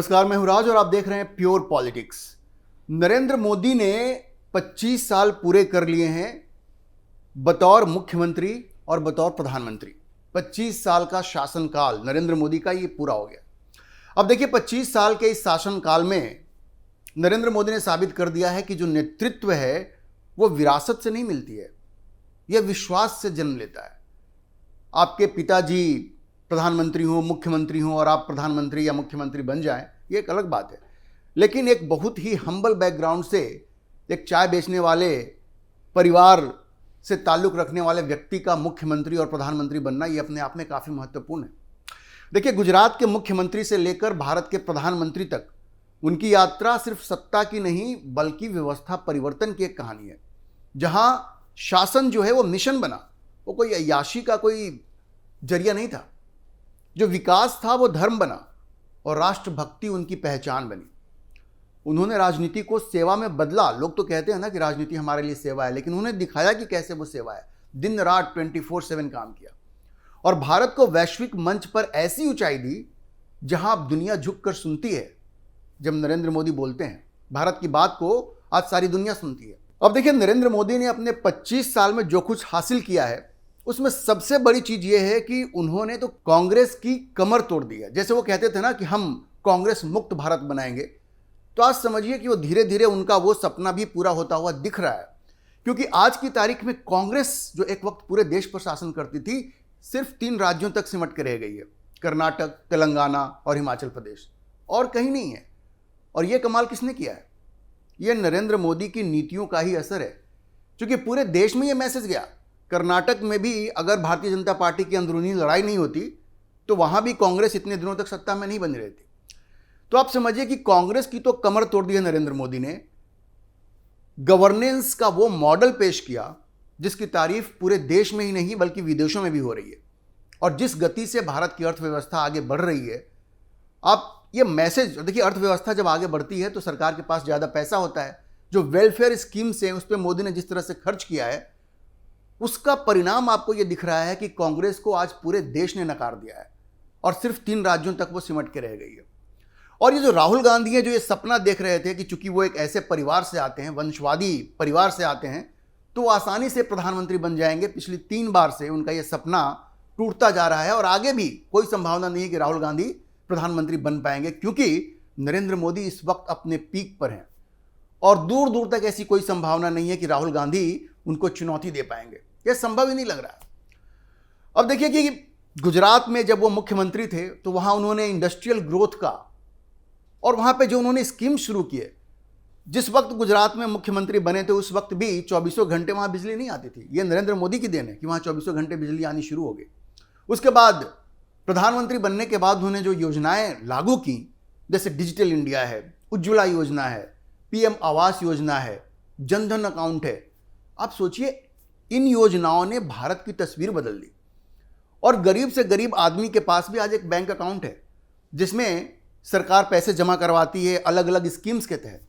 नमस्कार, मैं हूं राज और आप देख रहे हैं प्योर पॉलिटिक्स। नरेंद्र मोदी ने 25 साल पूरे कर लिए हैं बतौर मुख्यमंत्री और बतौर प्रधानमंत्री। 25 साल का शासनकाल नरेंद्र मोदी का ये पूरा हो गया। अब देखिए, 25 साल के इस शासनकाल में नरेंद्र मोदी ने साबित कर दिया है कि जो नेतृत्व है वो विरासत से नहीं मिलती है, यह विश्वास से जन्म लेता है। आपके पिताजी प्रधानमंत्री हो, मुख्यमंत्री हो और आप प्रधानमंत्री या मुख्यमंत्री बन जाएं, ये एक अलग बात है। लेकिन एक बहुत ही हम्बल बैकग्राउंड से एक चाय बेचने वाले परिवार से ताल्लुक़ रखने वाले व्यक्ति का मुख्यमंत्री और प्रधानमंत्री बनना, ये अपने आप में काफ़ी महत्वपूर्ण है। देखिए, गुजरात के मुख्यमंत्री से लेकर भारत के प्रधानमंत्री तक उनकी यात्रा सिर्फ सत्ता की नहीं बल्कि व्यवस्था परिवर्तन की एक कहानी है, जहां शासन जो है वो मिशन बना, वो कोई अय्याशी का कोई जरिया नहीं था। जो विकास था वो धर्म बना और राष्ट्रभक्ति उनकी पहचान बनी। उन्होंने राजनीति को सेवा में बदला। लोग तो कहते हैं ना कि राजनीति हमारे लिए सेवा है, लेकिन उन्होंने दिखाया कि कैसे वो सेवा है। दिन रात 24/7 काम किया और भारत को वैश्विक मंच पर ऐसी ऊंचाई दी जहां अब दुनिया झुककर सुनती है। जब नरेंद्र मोदी बोलते हैं, भारत की बात को आज सारी दुनिया सुनती है। अब देखिए, नरेंद्र मोदी ने अपने 25 साल में जो कुछ हासिल किया है उसमें सबसे बड़ी चीज ये है कि उन्होंने तो कांग्रेस की कमर तोड़ दी है। जैसे वो कहते थे ना कि हम कांग्रेस मुक्त भारत बनाएंगे, तो आज समझिए कि वो धीरे धीरे उनका वो सपना भी पूरा होता हुआ दिख रहा है। क्योंकि आज की तारीख में कांग्रेस जो एक वक्त पूरे देश पर शासन करती थी, सिर्फ 3 राज्यों तक सिमट के रह गई है, कर्नाटक, तेलंगाना और हिमाचल प्रदेश, और कहीं नहीं है। और ये कमाल किसने किया है? ये नरेंद्र मोदी की नीतियों का ही असर है। क्योंकि पूरे देश में ये मैसेज गया। कर्नाटक में भी अगर भारतीय जनता पार्टी की अंदरूनी लड़ाई नहीं होती तो वहां भी कांग्रेस इतने दिनों तक सत्ता में नहीं बनी रहती। तो आप समझिए कि कांग्रेस की तो कमर तोड़ दी है नरेंद्र मोदी ने। गवर्नेंस का वो मॉडल पेश किया जिसकी तारीफ पूरे देश में ही नहीं बल्कि विदेशों में भी हो रही है। और जिस गति से भारत की अर्थव्यवस्था आगे बढ़ रही है, आप ये मैसेज देखिए, अर्थव्यवस्था जब आगे बढ़ती है तो सरकार के पास ज़्यादा पैसा होता है। जो वेलफेयर स्कीम्स हैं उस पर मोदी ने जिस तरह से खर्च किया है, उसका परिणाम आपको ये दिख रहा है कि कांग्रेस को आज पूरे देश ने नकार दिया है और सिर्फ 3 राज्यों तक वो सिमट के रह गई है। और ये जो राहुल गांधी है, जो ये सपना देख रहे थे कि चूंकि वो एक ऐसे परिवार से आते हैं, वंशवादी परिवार से आते हैं, तो आसानी से प्रधानमंत्री बन जाएंगे। पिछली 3 बार से उनका ये सपना टूटता जा रहा है और आगे भी कोई संभावना नहीं है कि राहुल गांधी प्रधानमंत्री बन पाएंगे, क्योंकि नरेंद्र मोदी इस वक्त अपने पीक पर हैं और दूर दूर तक ऐसी कोई संभावना नहीं है कि राहुल गांधी उनको चुनौती दे पाएंगे। यह संभव ही नहीं लग रहा है। अब देखिए कि गुजरात में जब वो मुख्यमंत्री थे तो वहां उन्होंने इंडस्ट्रियल ग्रोथ का और वहां पे जो उन्होंने स्कीम शुरू किए, जिस वक्त गुजरात में मुख्यमंत्री बने थे उस वक्त भी 24 घंटे वहां बिजली नहीं आती थी। ये नरेंद्र मोदी की देन है कि वहां 24 घंटे बिजली आनी शुरू हो गई। उसके बाद प्रधानमंत्री बनने के बाद उन्होंने जो योजनाएं लागू की, जैसे डिजिटल इंडिया है, उज्ज्वला योजना है, पीएम आवास योजना है, जनधन अकाउंट है। आप सोचिए, इन योजनाओं ने भारत की तस्वीर बदल दी और गरीब से गरीब आदमी के पास भी आज एक बैंक अकाउंट है जिसमें सरकार पैसे जमा करवाती है अलग अलग स्कीम्स के तहत।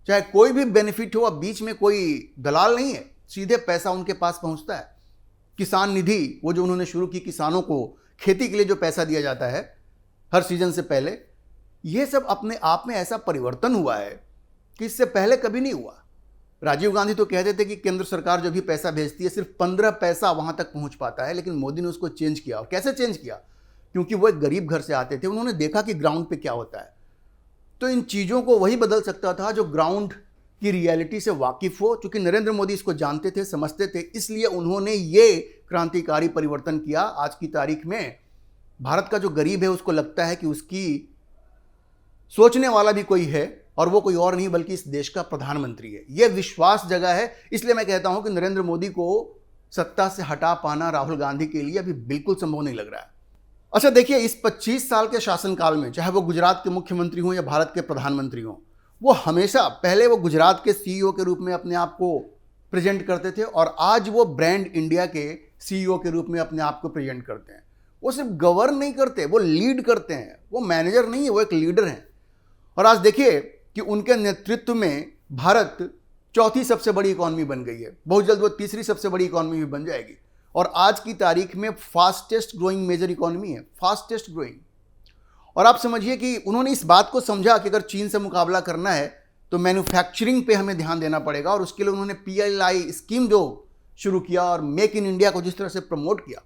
चाहे कोई भी बेनिफिट हो, अब बीच में कोई दलाल नहीं है, सीधे पैसा उनके पास पहुंचता है। किसान निधि, वो जो उन्होंने शुरू की, किसानों को खेती के लिए जो पैसा दिया जाता है हर सीजन से पहले, ये सब अपने आप में ऐसा परिवर्तन हुआ है कि इससे पहले कभी नहीं हुआ। राजीव गांधी तो कहते थे कि केंद्र सरकार जो भी पैसा भेजती है सिर्फ 15 पैसा वहां तक पहुंच पाता है, लेकिन मोदी ने उसको चेंज किया। और कैसे चेंज किया? क्योंकि वो एक गरीब घर से आते थे, उन्होंने देखा कि ग्राउंड पे क्या होता है। तो इन चीज़ों को वही बदल सकता था जो ग्राउंड की रियलिटी से वाकिफ हो। चूंकि नरेंद्र मोदी इसको जानते थे, समझते थे, इसलिए उन्होंने ये क्रांतिकारी परिवर्तन किया। आज की तारीख में भारत का जो गरीब है उसको लगता है कि उसकी सोचने वाला भी कोई है और वो कोई और नहीं बल्कि इस देश का प्रधानमंत्री है। यह विश्वास जगह है। इसलिए मैं कहता हूं कि नरेंद्र मोदी को सत्ता से हटा पाना राहुल गांधी के लिए अभी बिल्कुल संभव नहीं लग रहा है। अच्छा देखिए, इस 25 साल के शासनकाल में चाहे वो गुजरात के मुख्यमंत्री हों या भारत के प्रधानमंत्री हों, वो हमेशा पहले वो गुजरात के सीईओ के रूप में अपने आप को प्रेजेंट करते थे और आज वो ब्रांड इंडिया के सीईओ के रूप में अपने आप को प्रेजेंट करते हैं। वो सिर्फ गवर्न नहीं करते, वो लीड करते हैं। वो मैनेजर नहीं है, वो एक लीडर हैं। और आज देखिए कि उनके नेतृत्व में भारत 4थी सबसे बड़ी इकॉनमी बन गई है। बहुत जल्द वो 3री सबसे बड़ी इकॉनमी भी बन जाएगी और आज की तारीख में फास्टेस्ट ग्रोइंग मेजर इकॉनमी है, फास्टेस्ट ग्रोइंग। और आप समझिए कि उन्होंने इस बात को समझा कि अगर चीन से मुकाबला करना है तो मैन्युफैक्चरिंग पे हमें ध्यान देना पड़ेगा, और उसके लिए उन्होंने PLI स्कीम जो शुरू किया और मेक इन इंडिया को जिस तरह से प्रमोट किया,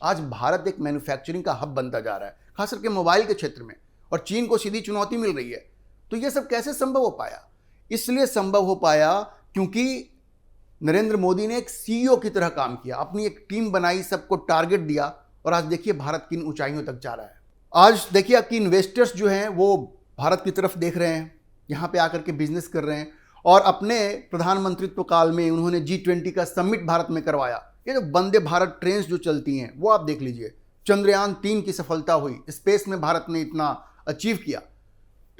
आज भारत एक मैन्युफैक्चरिंग का हब बनता जा रहा है, खास करके मोबाइल के क्षेत्र में, और चीन को सीधी चुनौती मिल रही है। तो ये सब कैसे संभव हो पाया? इसलिए संभव हो पाया क्योंकि नरेंद्र मोदी ने एक CEO की तरह काम किया, अपनी एक टीम बनाई, सबको टारगेट दिया, और आज देखिए भारत किन ऊंचाइयों तक जा रहा है। आज देखिए आपकी इन्वेस्टर्स जो हैं वो भारत की तरफ देख रहे हैं, यहाँ पे आकर के बिजनेस कर रहे हैं, और अपने प्रधानमंत्रित्व काल में उन्होंने G20 का समिट भारत में करवाया। ये जो वंदे भारत ट्रेन्स जो चलती हैं वो आप देख लीजिए, चंद्रयान 3 की सफलता हुई, स्पेस में भारत ने इतना अचीव किया।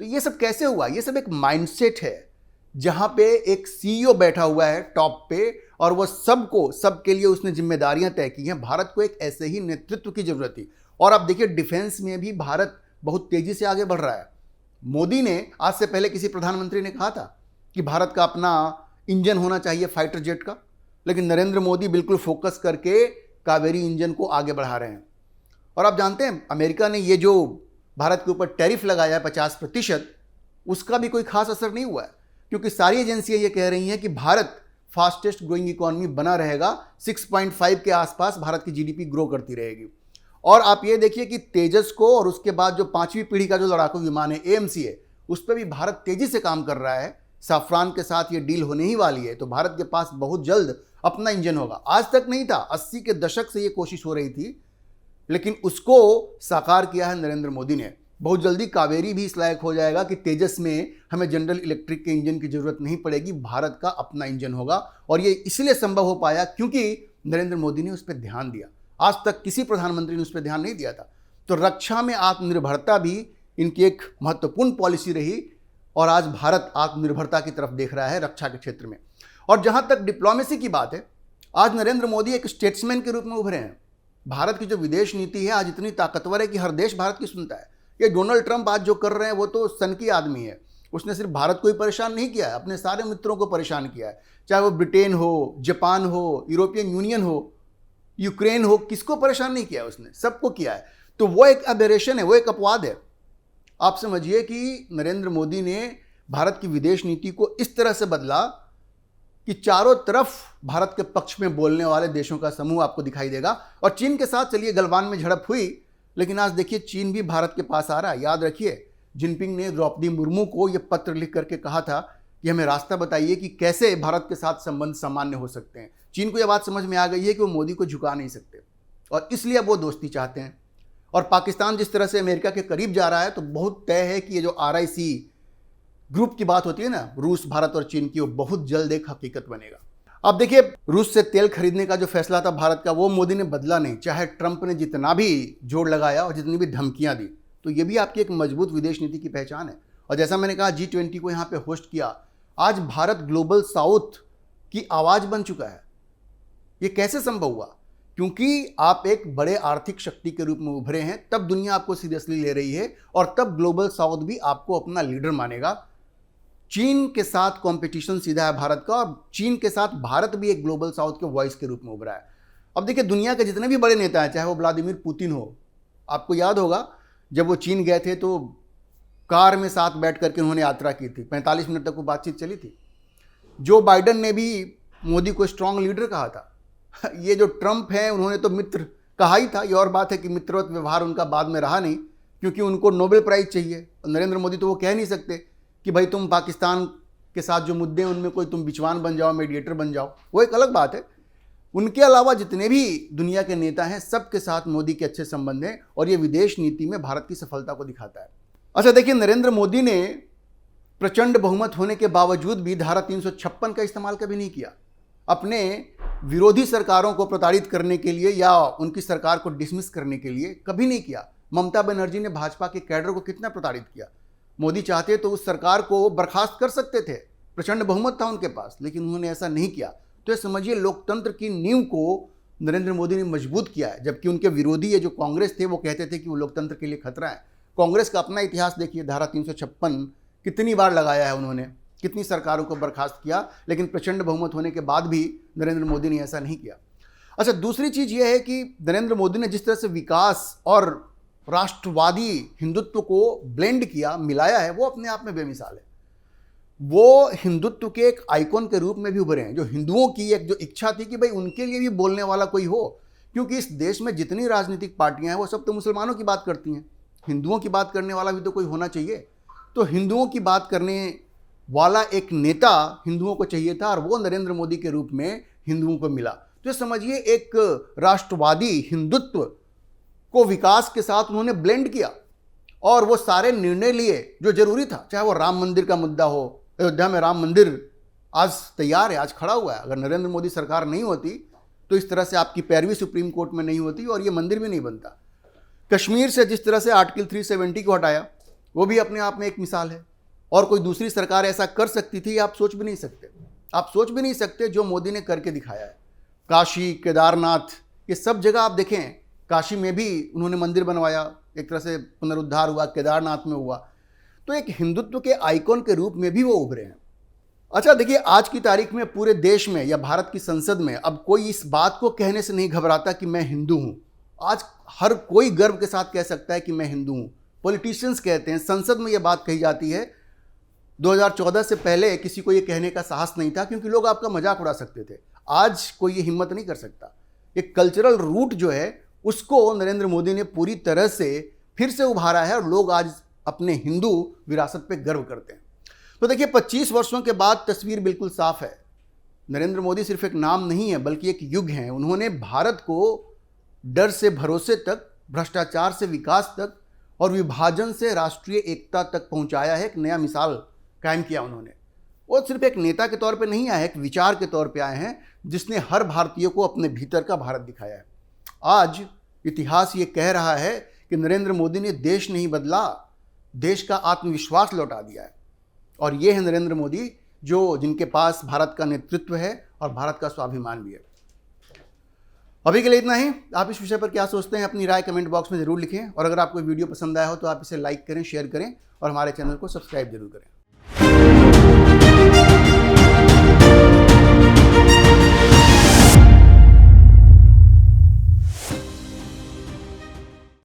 तो ये सब कैसे हुआ? ये सब एक माइंडसेट है जहाँ पे एक CEO बैठा हुआ है टॉप पे, और वो सबके लिए उसने जिम्मेदारियां तय की हैं। भारत को एक ऐसे ही नेतृत्व की जरूरत थी। और आप देखिए डिफेंस में भी भारत बहुत तेजी से आगे बढ़ रहा है। मोदी ने आज से पहले किसी प्रधानमंत्री ने कहा था कि भारत का अपना इंजन होना चाहिए फाइटर जेट का, लेकिन नरेंद्र मोदी बिल्कुल फोकस करके कावेरी इंजन को आगे बढ़ा रहे हैं। और आप जानते हैं अमेरिका ने ये जो भारत के ऊपर टैरिफ लगाया है 50%, उसका भी कोई खास असर नहीं हुआ है, क्योंकि सारी एजेंसियां ये कह रही हैं कि भारत फास्टेस्ट ग्रोइंग इकोनॉमी बना रहेगा, 6.5 के आसपास भारत की GDP ग्रो करती रहेगी। और आप ये देखिए कि तेजस को और उसके बाद जो 5वीं पीढ़ी का जो लड़ाकू विमान है AMC है, उस पर भी भारत तेजी से काम कर रहा है। साफरान के साथ ये डील होने ही वाली है, तो भारत के पास बहुत जल्द अपना इंजन होगा। आज तक नहीं था, 80 के दशक से ये कोशिश हो रही थी, लेकिन उसको साकार किया है नरेंद्र मोदी ने। बहुत जल्दी कावेरी भी इस लायक हो जाएगा कि तेजस में हमें जनरल इलेक्ट्रिक के इंजन की जरूरत नहीं पड़ेगी, भारत का अपना इंजन होगा। और ये इसलिए संभव हो पाया क्योंकि नरेंद्र मोदी ने उस पर ध्यान दिया। आज तक किसी प्रधानमंत्री ने उस पर ध्यान नहीं दिया था। तो रक्षा में आत्मनिर्भरता भी इनकी एक महत्वपूर्ण पॉलिसी रही, और आज भारत आत्मनिर्भरता की तरफ देख रहा है रक्षा के क्षेत्र में। और जहां तक डिप्लोमेसी की बात है, आज नरेंद्र मोदी एक स्टेट्समैन के रूप में उभरे हैं। भारत की जो विदेश नीति है आज इतनी ताकतवर है कि हर देश भारत की सुनता है। ये डोनाल्ड ट्रंप आज जो कर रहे हैं वो तो सनकी आदमी है। उसने सिर्फ भारत को ही परेशान नहीं किया है, अपने सारे मित्रों को परेशान किया है, चाहे वो ब्रिटेन हो, जापान हो, यूरोपियन यूनियन हो, यूक्रेन हो, किसको परेशान नहीं किया उसने? सबको किया है। तो वो एक एबेरेशन है, वो एक अपवाद है। आप समझिए कि नरेंद्र मोदी ने भारत की विदेश नीति को इस तरह से बदला कि चारों तरफ भारत के पक्ष में बोलने वाले देशों का समूह आपको दिखाई देगा। और चीन के साथ चलिए गलवान में झड़प हुई, लेकिन आज देखिए चीन भी भारत के पास आ रहा है। याद रखिए जिनपिंग ने द्रौपदी मुर्मू को यह पत्र लिख करके कहा था कि हमें रास्ता बताइए कि कैसे भारत के साथ संबंध सामान्य हो सकते हैं। चीन को यह बात समझ में आ गई है कि वो मोदी को झुका नहीं सकते, और इसलिए अब वो दोस्ती चाहते हैं। और पाकिस्तान जिस तरह से अमेरिका के करीब जा रहा है, तो बहुत तय है कि ये जो RIC ग्रुप की बात होती है ना, रूस, भारत और चीन की, वो बहुत जल्द एक हकीकत बनेगा। अब देखिए रूस से तेल खरीदने का जो फैसला था भारत का, वो मोदी ने बदला नहीं, चाहे ट्रंप ने जितना भी जोर लगाया और जितनी भी धमकियां दी। तो ये भी आपकी एक मजबूत विदेश नीति की पहचान है। और जैसा मैंने कहा G20 को यहाँ पे होस्ट किया, आज भारत ग्लोबल साउथ की आवाज बन चुका है। ये कैसे संभव हुआ? क्योंकि आप एक बड़े आर्थिक शक्ति के रूप में उभरे हैं, तब दुनिया आपको सीरियसली ले रही है, और तब ग्लोबल साउथ भी आपको अपना लीडर मानेगा। चीन के साथ कंपटीशन सीधा है भारत का, और चीन के साथ भारत भी एक ग्लोबल साउथ के वॉइस के रूप में उभरा है। अब देखिए दुनिया के जितने भी बड़े नेता हैं, चाहे वो व्लादिमीर पुतिन हो, आपको याद होगा जब वो चीन गए थे तो कार में साथ बैठ करके उन्होंने यात्रा की थी, 45 मिनट तक वो बातचीत चली थी। जो बाइडन ने भी मोदी को स्ट्रांग लीडर कहा था। ये जो ट्रंप हैं उन्होंने तो मित्र कहा ही था। ये और बात है कि मित्रवत व्यवहार उनका बाद में रहा नहीं, क्योंकि उनको नोबेल प्राइज चाहिए। नरेंद्र मोदी तो वो कह नहीं सकते कि भाई तुम पाकिस्तान के साथ जो मुद्दे हैं उनमें कोई तुम बिचवान बन जाओ, मीडिएटर बन जाओ, वो एक अलग बात है। उनके अलावा जितने भी दुनिया के नेता हैं सबके साथ मोदी के अच्छे संबंध हैं, और ये विदेश नीति में भारत की सफलता को दिखाता है। अच्छा देखिए, नरेंद्र मोदी ने प्रचंड बहुमत होने के बावजूद भी धारा 356 का इस्तेमाल कभी नहीं किया अपने विरोधी सरकारों को प्रताड़ित करने के लिए या उनकी सरकार को डिसमिस करने के लिए, कभी नहीं किया। ममता बनर्जी ने भाजपा के कैडर को कितना प्रताड़ित किया। मोदी चाहते तो उस सरकार को बर्खास्त कर सकते थे, प्रचंड बहुमत था उनके पास, लेकिन उन्होंने ऐसा नहीं किया। तो ये समझिए लोकतंत्र की नींव को नरेंद्र मोदी ने मजबूत किया है, जबकि उनके विरोधी ये जो कांग्रेस थे वो कहते थे कि वो लोकतंत्र के लिए खतरा है। कांग्रेस का अपना इतिहास देखिए, धारा 356 कितनी बार लगाया है उन्होंने, कितनी सरकारों को बर्खास्त किया, लेकिन प्रचंड बहुमत होने के बाद भी नरेंद्र मोदी ने ऐसा नहीं किया। अच्छा दूसरी चीज़ ये है कि नरेंद्र मोदी ने जिस तरह से विकास और राष्ट्रवादी हिंदुत्व को ब्लेंड किया, मिलाया है, वो अपने आप में बेमिसाल है। वो हिंदुत्व के एक आइकॉन के रूप में भी उभरे हैं। जो हिंदुओं की एक जो इच्छा थी कि भाई उनके लिए भी बोलने वाला कोई हो, क्योंकि इस देश में जितनी राजनीतिक पार्टियां हैं वो सब तो मुसलमानों की बात करती हैं, हिंदुओं की बात करने वाला भी तो कोई होना चाहिए। तो हिंदुओं की बात करने वाला एक नेता हिंदुओं को चाहिए था, और वो नरेंद्र मोदी के रूप में हिंदुओं को मिला। तो समझिए एक राष्ट्रवादी हिंदुत्व को विकास के साथ उन्होंने ब्लेंड किया, और वो सारे निर्णय लिए जो जरूरी था। चाहे वो राम मंदिर का मुद्दा हो, अयोध्या में राम मंदिर आज तैयार है, आज खड़ा हुआ है। अगर नरेंद्र मोदी सरकार नहीं होती तो इस तरह से आपकी पैरवी सुप्रीम कोर्ट में नहीं होती और ये मंदिर भी नहीं बनता। कश्मीर से जिस तरह से आर्टिकल 370 को हटाया, वो भी अपने आप में एक मिसाल है। और कोई दूसरी सरकार ऐसा कर सकती थी, आप सोच भी नहीं सकते। आप सोच भी नहीं सकते जो मोदी ने करके दिखाया है। काशी, केदारनाथ, ये सब जगह आप देखें, काशी में भी उन्होंने मंदिर बनवाया, एक तरह से पुनरुद्धार हुआ, केदारनाथ में हुआ। तो एक हिंदुत्व के आइकॉन के रूप में भी वो उभरे हैं। अच्छा देखिए, आज की तारीख में पूरे देश में या भारत की संसद में अब कोई इस बात को कहने से नहीं घबराता कि मैं हिंदू हूँ। आज हर कोई गर्व के साथ कह सकता है कि मैं हिंदू हूँ। पॉलिटिशियंस कहते हैं, संसद में ये बात कही जाती है। 2014 से पहले किसी को ये कहने का साहस नहीं था, क्योंकि लोग आपका मजाक उड़ा सकते थे। आज कोई ये हिम्मत नहीं कर सकता। एक कल्चरल रूट जो है उसको नरेंद्र मोदी ने पूरी तरह से फिर से उभारा है, और लोग आज अपने हिंदू विरासत पे गर्व करते हैं। तो देखिए, 25 वर्षों के बाद तस्वीर बिल्कुल साफ है। नरेंद्र मोदी सिर्फ एक नाम नहीं है, बल्कि एक युग है। उन्होंने भारत को डर से भरोसे तक, भ्रष्टाचार से विकास तक और विभाजन से राष्ट्रीय एकता तक पहुंचाया है। एक नया मिसाल कायम किया उन्होंने। वो सिर्फ एक नेता के तौर पे नहीं आए, एक विचार के तौर पे आए हैं, जिसने हर भारतीय को अपने भीतर का भारत दिखाया है। आज इतिहास ये कह रहा है कि नरेंद्र मोदी ने देश नहीं बदला, देश का आत्मविश्वास लौटा दिया है। और ये है नरेंद्र मोदी, जो जिनके पास भारत का नेतृत्व है और भारत का स्वाभिमान भी है। अभी के लिए इतना ही। आप इस विषय पर क्या सोचते हैं, अपनी राय कमेंट बॉक्स में जरूर लिखें। और अगर आपको वीडियो पसंद आया हो तो आप इसे लाइक करें, शेयर करें और हमारे चैनल को सब्सक्राइब जरूर करें।